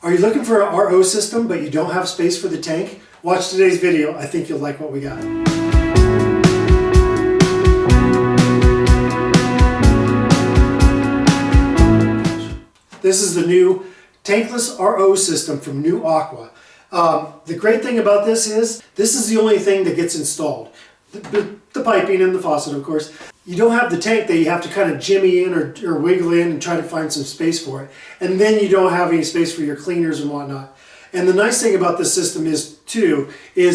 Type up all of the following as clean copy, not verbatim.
Are you looking for an RO system but you don't have space for the tank? Watch today's video. I think you'll like what we got. This is the new tankless RO system from Nu Aqua. The great thing about this is the only thing that gets installed. The piping and the faucet, of course. You don't have the tank that you have to kind of jimmy in or wiggle in and try to find some space for it. And then you don't have any space for your cleaners and whatnot. And the nice thing about this system is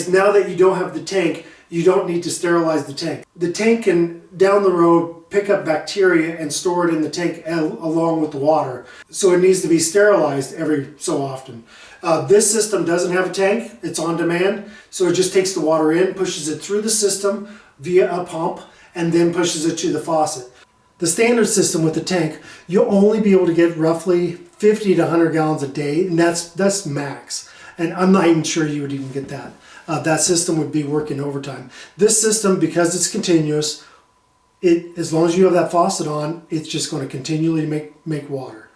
now that you don't have the tank, you don't need to sterilize the tank. The tank can, down the road, pick up bacteria and store it in the tank along with the water. So it needs to be sterilized every so often. This system doesn't have a tank, it's on demand. So it just takes the water in, pushes it through the system via a pump, and then pushes it to the faucet. The standard system with the tank, you'll only be able to get roughly 50 to 100 gallons a day, and that's max. And I'm not even sure you would even get that. That system would be working overtime. This system, because it's continuous, as long as you have that faucet on, it's just going to continually make water.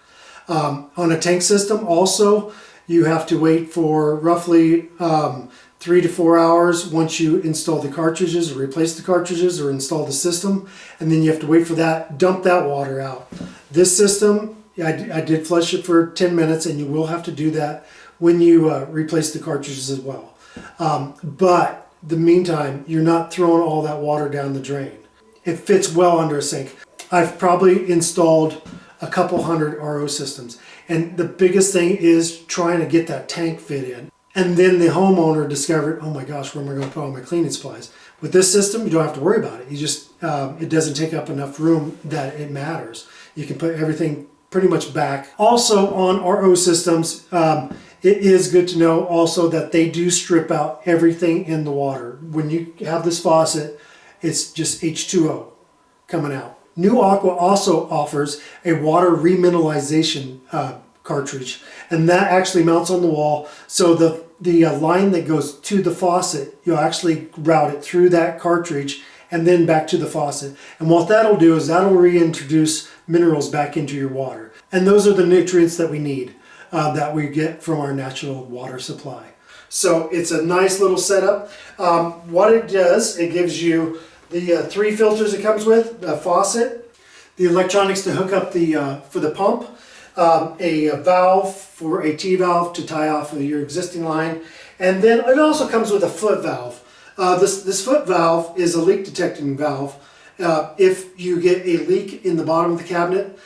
On a tank system, also, you have to wait for roughly 3 to 4 hours once you install the cartridges or replace the cartridges or install the system, and then you have to wait for that, dump that water out. This system, I did flush it for 10 minutes, and you will have to do that when you replace the cartridges as well. But in the meantime, you're not throwing all that water down the drain. It fits well under a sink. I've probably installed a couple hundred RO systems, and the biggest thing is trying to get that tank fit in. And then the homeowner discovered, oh my gosh, where am I going to put all my cleaning supplies? With this system, you don't have to worry about it. You just, it doesn't take up enough room that it matters. You can put everything pretty much back. Also on RO systems, it is good to know also that they do strip out everything in the water. When you have this faucet, it's just H2O coming out. Nu Aqua also offers a water remineralization cartridge, and that actually mounts on the wall. So the line that goes to the faucet, you'll actually route it through that cartridge and then back to the faucet. And what that'll do is that'll reintroduce minerals back into your water. And those are the nutrients that we need, that we get from our natural water supply. So it's a nice little setup. What it does, it gives you the 3 filters it comes with, the faucet, the electronics to hook up for the pump, a valve for a T-valve to tie off of your existing line, and then it also comes with a foot valve. This foot valve is a leak detecting valve. If you get a leak in the bottom of the cabinet,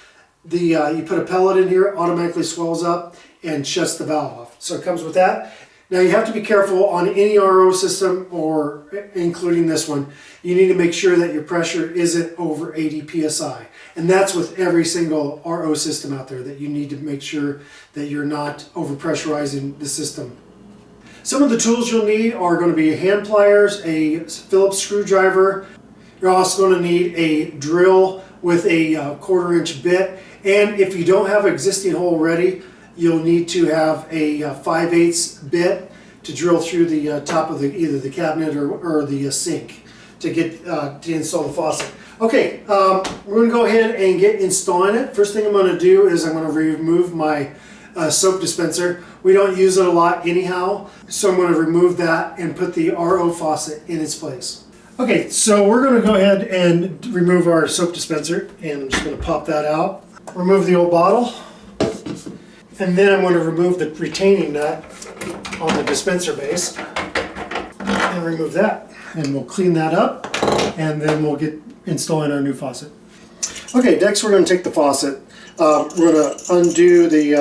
you put a pellet in here, it automatically swells up and shuts the valve off. So it comes with that. Now you have to be careful on any RO system, or including this one. You need to make sure that your pressure isn't over 80 psi. And that's with every single RO system out there, that you need to make sure that you're not overpressurizing the system. Some of the tools you'll need are going to be hand pliers, a Phillips screwdriver. You're also going to need a drill with a 1/4 inch bit. And if you don't have an existing hole ready, you'll need to have a 5/8 bit to drill through the top of either the cabinet or the sink to get to install the faucet. Okay, we're going to go ahead and get installing it. First thing I'm going to do is I'm going to remove my soap dispenser. We don't use it a lot anyhow, so I'm going to remove that and put the RO faucet in its place. Okay, so we're going to go ahead and remove our soap dispenser, and I'm just going to pop that out. Remove the old bottle, and then I'm going to remove the retaining nut on the dispenser base and remove that. And we'll clean that up, and then we'll get installing our new faucet. Okay, next we're going to take the faucet. We're going to undo the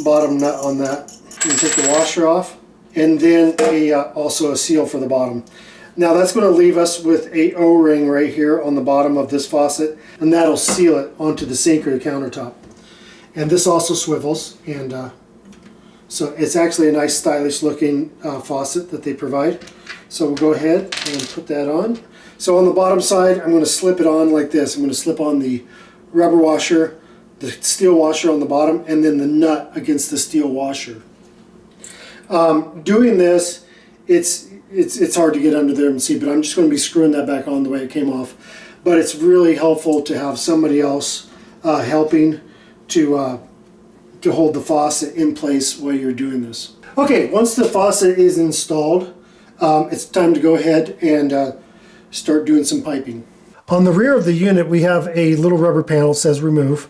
bottom nut on that. And take the washer off, and then also a seal for the bottom. Now that's going to leave us with a O-ring right here on the bottom of this faucet, and that'll seal it onto the sink or the countertop. And this also swivels, and so it's actually a nice stylish looking faucet that they provide. So we'll go ahead and put that on. So on the bottom side, I'm going to slip it on like this. I'm going to slip on the rubber washer, the steel washer on the bottom, and then the nut against the steel washer. Doing this, it's hard to get under there and see, but I'm just going to be screwing that back on the way it came off. But it's really helpful to have somebody else helping to to hold the faucet in place while you're doing this. Okay, once the faucet is installed, it's time to go ahead and start doing some piping. On the rear of the unit, we have a little rubber panel that says remove,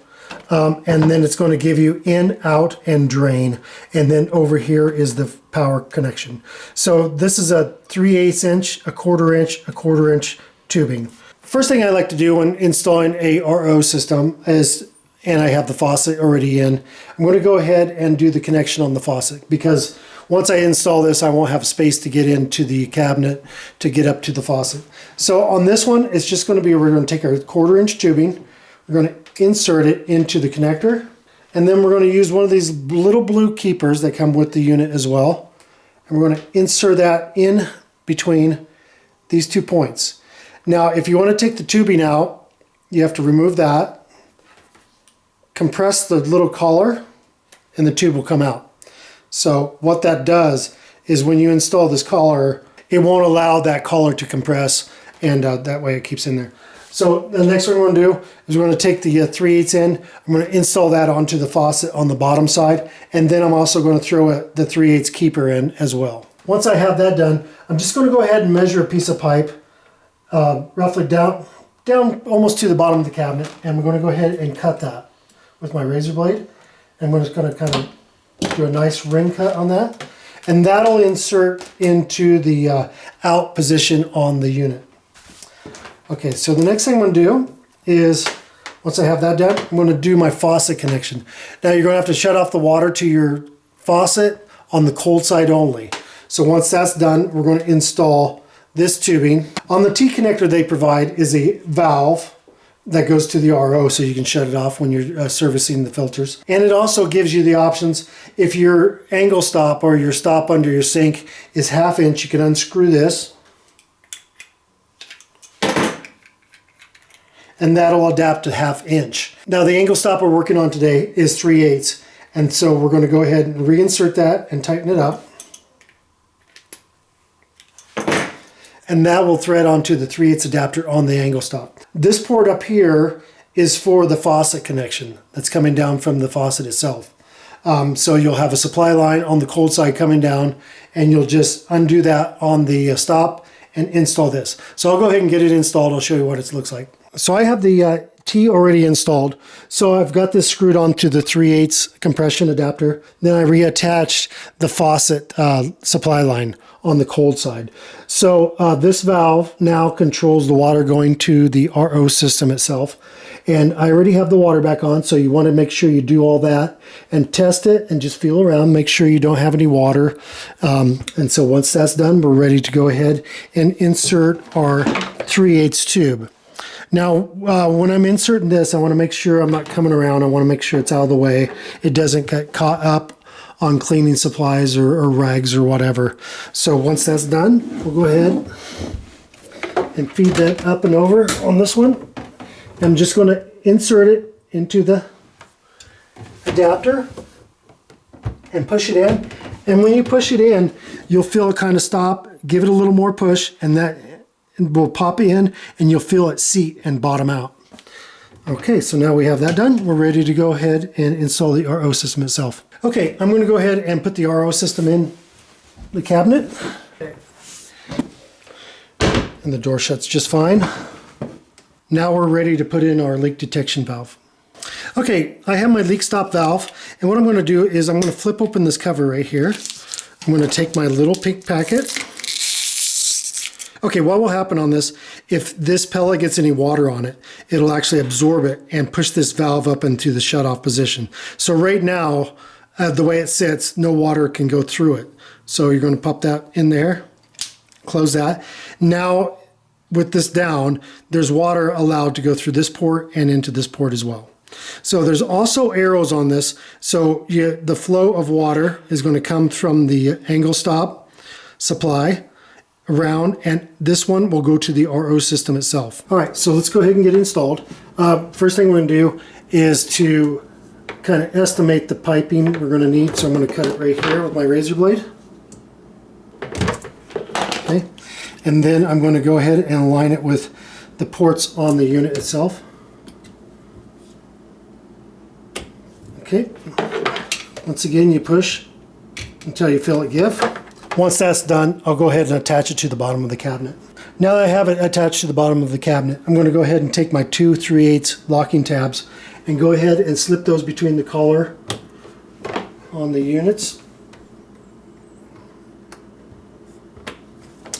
and then it's going to give you in, out, and drain. And then over here is the power connection. So this is a 3/8 inch, a 1/4 inch, a 1/4 inch tubing. First thing I like to do when installing a RO system is, and I have the faucet already in, I'm going to go ahead and do the connection on the faucet, because once I install this, I won't have space to get into the cabinet to get up to the faucet. So on this one, it's just going to be, we're going to take our 1/4 inch tubing, we're going to insert it into the connector, and then we're going to use one of these little blue keepers that come with the unit as well. And we're going to insert that in between these 2 points. Now, if you want to take the tubing out, you have to remove that, compress the little collar, and the tube will come out. So what that does is when you install this collar, it won't allow that collar to compress, and that way it keeps in there. So the next one we're going to do is we're going to take the 3/8 end. I'm going to install that onto the faucet on the bottom side, and then I'm also going to throw the 3/8 keeper in as well. Once I have that done, I'm just going to go ahead and measure a piece of pipe roughly down almost to the bottom of the cabinet, and we're going to go ahead and cut that with my razor blade. And we're just going to kind of do a nice ring cut on that, and that'll insert into the out position on the unit. Okay, so the next thing I'm going to do is, once I have that done, I'm going to do my faucet connection. Now you're going to have to shut off the water to your faucet on the cold side only. So once that's done, we're going to install this tubing. On the T-connector they provide is a valve that goes to the RO, so you can shut it off when you're servicing the filters. And it also gives you the options, if your angle stop or your stop under your sink is 1/2 inch, you can unscrew this, and that'll adapt to 1/2 inch. Now the angle stop we're working on today is 3/8, and so we're going to go ahead and reinsert that and tighten it up. And that will thread onto the 3/8 adapter on the angle stop. This port up here is for the faucet connection that's coming down from the faucet itself. So you'll have a supply line on the cold side coming down, and you'll just undo that on the stop and install this. So I'll go ahead and get it installed. I'll show you what it looks like. So I have the T already installed. So I've got this screwed onto the 3/8 compression adapter. Then I reattached the faucet supply line on the cold side. So this valve now controls the water going to the RO system itself. And I already have the water back on, so you want to make sure you do all that and test it and just feel around, make sure you don't have any water. And so once that's done, we're ready to go ahead and insert our 3/8 tube. Now, when I'm inserting this, I want to make sure I'm not coming around. I want to make sure it's out of the way. It doesn't get caught up on cleaning supplies or rags or whatever. So once that's done, we'll go ahead and feed that up and over on this one. I'm just going to insert it into the adapter and push it in. And when you push it in, you'll feel it kind of stop, give it a little more push, and that will pop in, and you'll feel it seat and bottom out. Okay, so now we have that done. We're ready to go ahead and install the RO system itself. Okay, I'm going to go ahead and put the RO system in the cabinet. And the door shuts just fine. Now we're ready to put in our leak detection valve. Okay, I have my leak stop valve, and what I'm going to do is I'm going to flip open this cover right here. I'm going to take my little pink packet. Okay, what will happen on this, if this pellet gets any water on it, it'll actually absorb it and push this valve up into the shut-off position. So right now, the way it sits, no water can go through it. So you're going to pop that in there, close that. Now, with this down, there's water allowed to go through this port and into this port as well. So there's also arrows on this, so the flow of water is going to come from the angle stop supply around, and this one will go to the RO system itself. All right, so let's go ahead and get it installed. First thing we're going to do is to kind of estimate the piping we're going to need. So I'm going to cut it right here with my razor blade. Okay, and then I'm going to go ahead and align it with the ports on the unit itself. Okay, Once again, you push until you feel it give. Once that's done, I'll go ahead and attach it to the bottom of the cabinet. Now that I have it attached to the bottom of the cabinet, I'm going to go ahead and take my 2 3/8 locking tabs and go ahead and slip those between the collar on the units.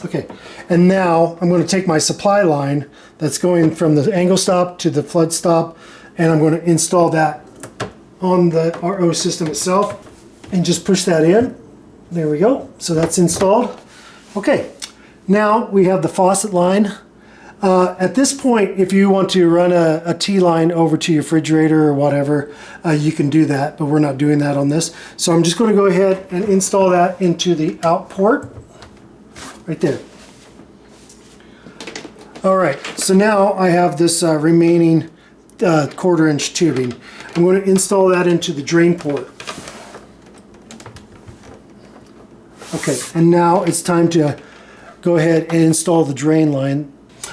Okay, and now I'm going to take my supply line that's going from the angle stop to the flood stop, and I'm going to install that on the RO system itself and just push that in. There we go. So that's installed. Okay, now we have the faucet line. At this point, if you want to run a T-line over to your refrigerator or whatever, you can do that, but we're not doing that on this. So I'm just going to go ahead and install that into the out port right there. All right, so now I have this remaining 1/4 inch tubing. I'm going to install that into the drain port. Okay, and now it's time to go ahead and install the drain line.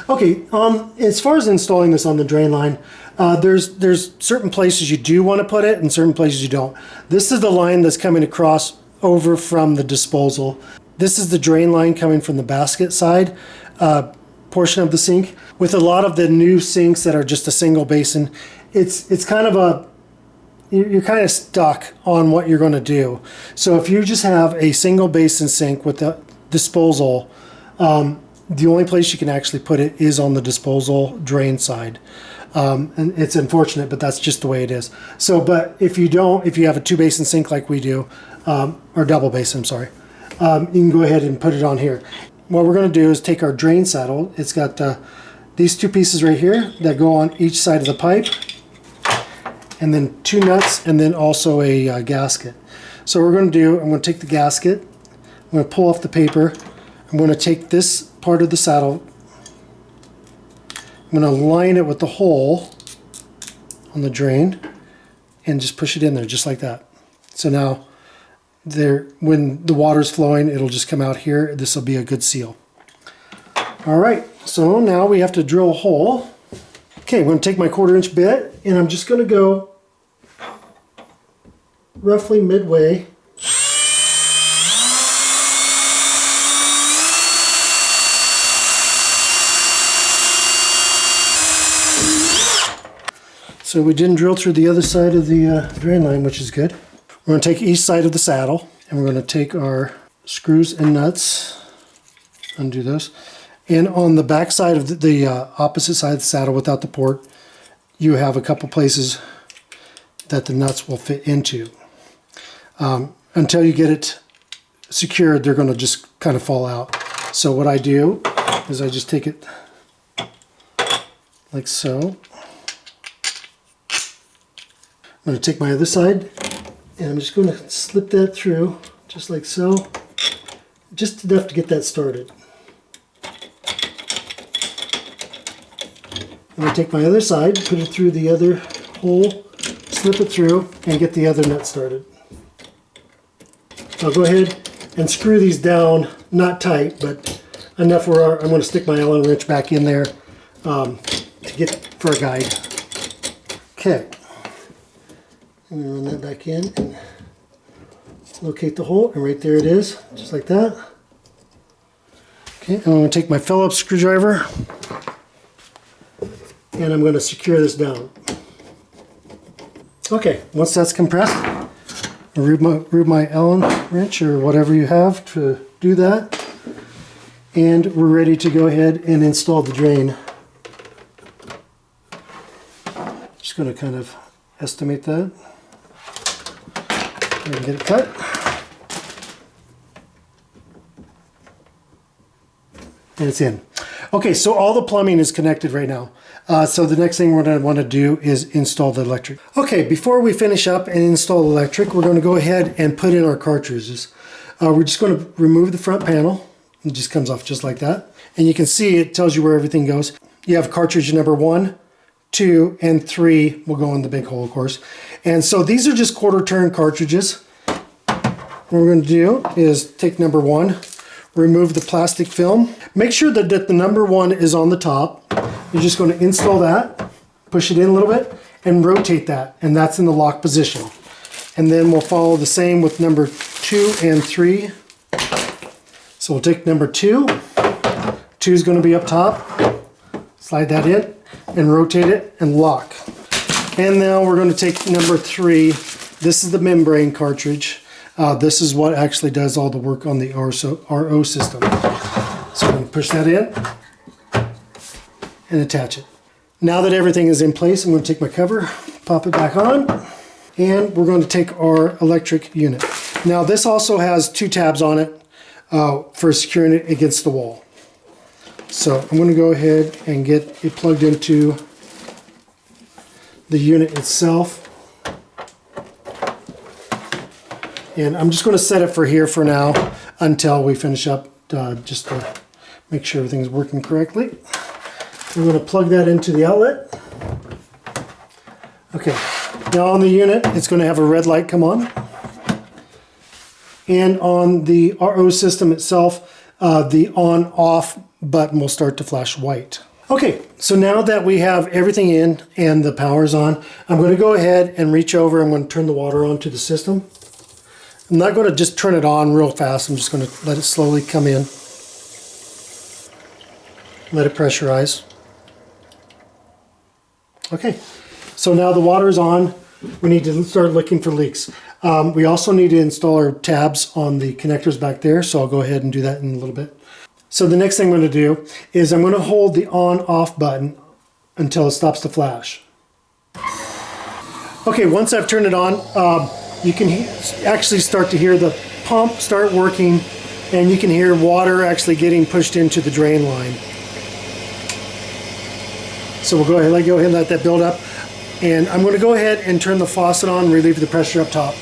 Okay, as far as installing this on the drain line, there's certain places you do want to put it and certain places you don't. This is the line that's coming across over from the disposal. This is the drain line coming from the basket side portion of the sink. With a lot of the new sinks that are just a single basin, it's kind of a, you're kind of stuck on what you're going to do. So if you just have a single basin sink with the disposal, the only place you can actually put it is on the disposal drain side. And it's unfortunate, but that's just the way it is. So, but if you don't, if you have a 2 basin sink like we do, or double basin, I'm sorry, you can go ahead and put it on here. What we're going to do is take our drain saddle. It's got these 2 pieces right here that go on each side of the pipe, and then 2 nuts, and then also a gasket. So what we're going to do, I'm going to take the gasket, I'm going to pull off the paper, I'm going to take this part of the saddle, I'm going to line it with the hole on the drain, and just push it in there just like that. So now there, when the water's flowing, it'll just come out here. This will be a good seal. All right, so now we have to drill a hole. Okay, I'm going to take my 1/4 inch bit, and I'm just going to go roughly midway. So we didn't drill through the other side of the drain line, which is good. We're going to take each side of the saddle, and we're going to take our screws and nuts, undo those, and on the back side of the opposite side of the saddle without the port, you have a couple places that the nuts will fit into. Until you get it secured, they're going to just kind of fall out. So what I do is I just take it like so. I'm going to take my other side, and I'm just going to slip that through, just like so, just enough to get that started. I'm going to take my other side, put it through the other hole, slip it through, and get the other nut started. I'll go ahead and screw these down, not tight, but enough where I'm going to stick my Allen wrench back in there to get for a guide. Okay. I'm going to run that back in and locate the hole, and right there it is, just like that. Okay, I'm going to take my Phillips screwdriver, and I'm going to secure this down. Okay, once that's compressed, I'll rube my Allen wrench or whatever you have to do that, and we're ready to go ahead and install the drain. Just going to kind of estimate that. And get it cut. And it's in. Okay, so all the plumbing is connected right now. So the next thing we're going to want to do is install the electric. Okay, before we finish up and install the electric, we're going to go ahead and put in our cartridges. We're just going to remove the front panel. It just comes off just like that. And you can see it tells you where everything goes. You have cartridge number 1, 2, and 3 will go in the big hole, of course. And so these are just 1/4 turn cartridges. What we're going to do is take number 1, remove the plastic film. Make sure that the number 1 is on the top. You're just going to install that, push it in a little bit, and rotate that, and that's in the lock position. And then we'll follow the same with number 2 and 3. So we'll take number 2. 2 is going to be up top. Slide that in and rotate it and lock. And now we're going to take number 3. This is the membrane cartridge. This is what actually does all the work on the RO system. So I'm going to push that in and attach it. Now that everything is in place, I'm going to take my cover, pop it back on, and we're going to take our electric unit. Now this also has 2 tabs on it for securing it against the wall. So I'm going to go ahead and get it plugged into the unit itself. And I'm just going to set it for here for now until we finish up, just to make sure everything's working correctly. I'm going to plug that into the outlet. Okay, now on the unit, it's going to have a red light come on. And on the RO system itself, the on-off button will start to flash white. Okay, so now that we have everything in and the power's on, I'm going to go ahead and reach over. I'm going to turn the water on to the system. I'm not going to just turn it on real fast. I'm just going to let it slowly come in. Let it pressurize. Okay, so now the water is on. We need to start looking for leaks. We also need to install our tabs on the connectors back there, so I'll go ahead and do that in a little bit. So the next thing I'm going to do is I'm going to hold the on-off button until it stops to flash. Okay, once I've turned it on, you can actually start to hear the pump start working, and you can hear water actually getting pushed into the drain line. So we'll go ahead and let that build up. And I'm going to go ahead and turn the faucet on and relieve the pressure up top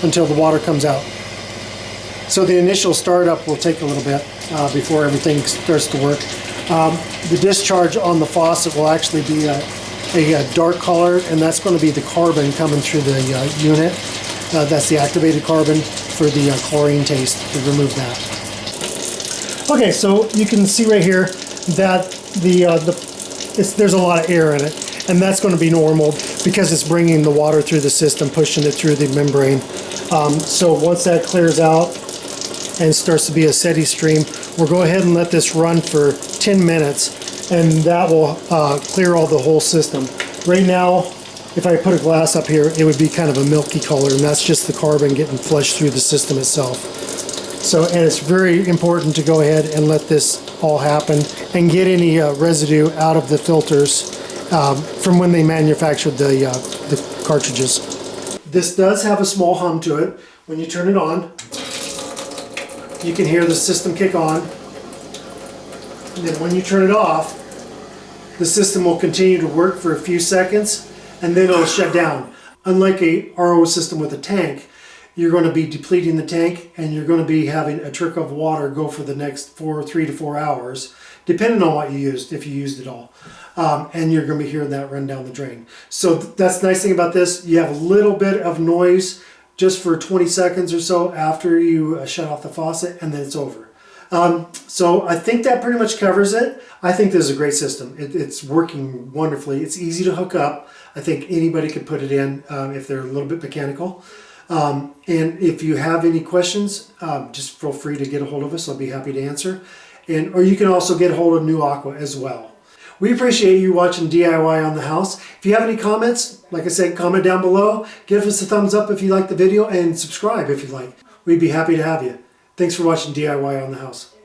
until the water comes out. So the initial startup will take a little bit before everything starts to work. The discharge on the faucet will actually be a dark color, and that's going to be the carbon coming through the unit. That's the activated carbon for the chlorine taste, to remove that. Okay, so you can see right here that there's a lot of air in it, and that's going to be normal because it's bringing the water through the system, pushing it through the membrane. So once that clears out and starts to be a steady stream, we'll go ahead and let this run for 10 minutes, and that will clear all the whole system. Right now, if I put a glass up here, it would be kind of a milky color, and that's just the carbon getting flushed through the system itself. So, and it's very important to go ahead and let this all happen and get any residue out of the filters from when they manufactured the cartridges. This does have a small hum to it. When you turn it on, you can hear the system kick on. And then when you turn it off, the system will continue to work for a few seconds, and then it'll shut down. Unlike a RO system with a tank, you're going to be depleting the tank, and you're going to be having a trickle of water go for the next 3 to 4 hours, depending on what you used, if you used it all. And you're going to be hearing that run down the drain. So that's the nice thing about this. You have a little bit of noise just for 20 seconds or so after you shut off the faucet, and then it's over. So I think that pretty much covers it. I think this is a great system. It's working wonderfully. It's easy to hook up. I think anybody could put it in if they're a little bit mechanical. And if you have any questions, just feel free to get a hold of us. I'll be happy to answer. Or you can also get a hold of Nu Aqua as well. We appreciate you watching DIY on the house. If you have any comments, like I said, comment down below. Give us a thumbs up if you like the video, and subscribe if you like. We'd be happy to have you. Thanks for watching DIY on the house.